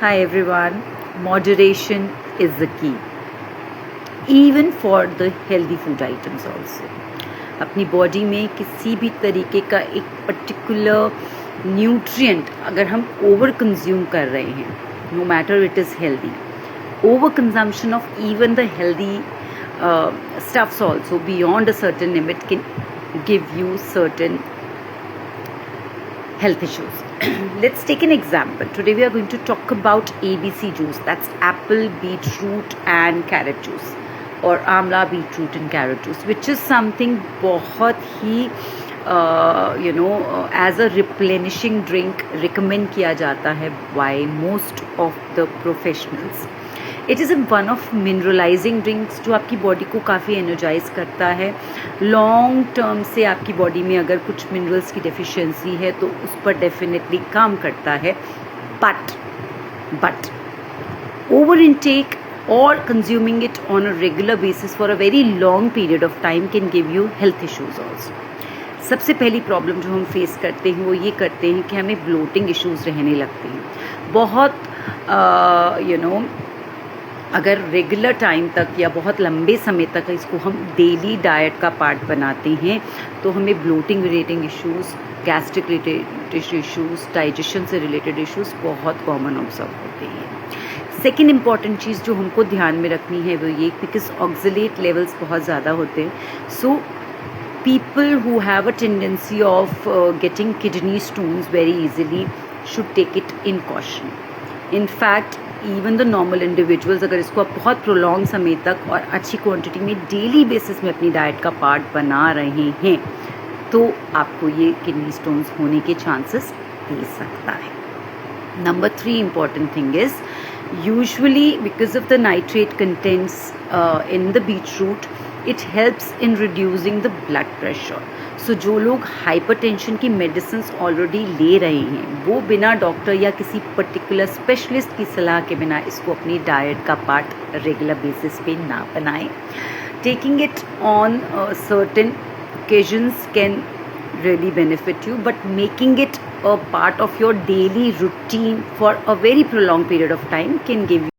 Hi everyone, moderation is the key, even for the healthy food items also. अपनी body में किसी भी तरीके का एक पर्टिकुलर न्यूट्रिएंट अगर हम ओवर कंज्यूम कर रहे हैं, no matter it is healthy, over consumption of even the healthy stuffs also beyond a certain limit can give you certain health issues. Let's take an example. Today we are going to talk about ABC juice, that's apple, beetroot and carrot juice, or amla, beetroot and carrot juice, which is something बहुत ही as a replenishing drink recommend किया जाता है by most of the professionals. It is one of mineralising drinks जो आपकी body को काफ़ी energise करता है. लॉन्ग टर्म से आपकी बॉडी में अगर कुछ मिनरल्स की डेफिशिएंसी है तो उस पर डेफिनेटली काम करता है. बट ओवर इनटेक और consuming it on a regular basis for a very long period of time can give you health issues also. सबसे पहली प्रॉब्लम जो हम फेस करते हैं वो ये करते हैं कि हमें ब्लोटिंग इश्यूज़ रहने लगते हैं. बहुत अगर रेगुलर टाइम तक या बहुत लंबे समय तक इसको हम डेली डाइट का पार्ट बनाते हैं तो हमें bloating related issues, gastric related issues, digestion से रिलेटेड इश्यूज़ बहुत कॉमन ऑब्जर्व होते हैं. सेकेंड इम्पॉर्टेंट चीज़ जो हमको ध्यान में रखनी है वो ये, बिकॉज ऑक्सलेट लेवल्स बहुत ज़्यादा होते हैं. सो people who have a tendency of getting kidney stones very easily should take it in caution. In fact, even the normal individuals अगर इसको आप बहुत प्रोलॉन्ग समय तक और अच्छी क्वांटिटी में डेली बेसिस में अपनी डाइट का पार्ट बना रहे हैं तो आपको ये किडनी स्टोन्स होने के चांसेस दे सकता है. Number 3 important thing is, usually because of the nitrate contents in the beetroot, it helps in reducing the blood pressure. So जो लोग हाइपरटेंशन की मेडिसिन ऑलरेडी ले रहे हैं वो बिना डॉक्टर या किसी पर्टिकुलर स्पेशलिस्ट की सलाह के बिना इसको अपनी डाइट का पार्ट रेगुलर बेसिस पे ना बनाएं. Taking it on certain occasions can really benefit you, but making it a part of your daily routine for a very prolonged period of time can give you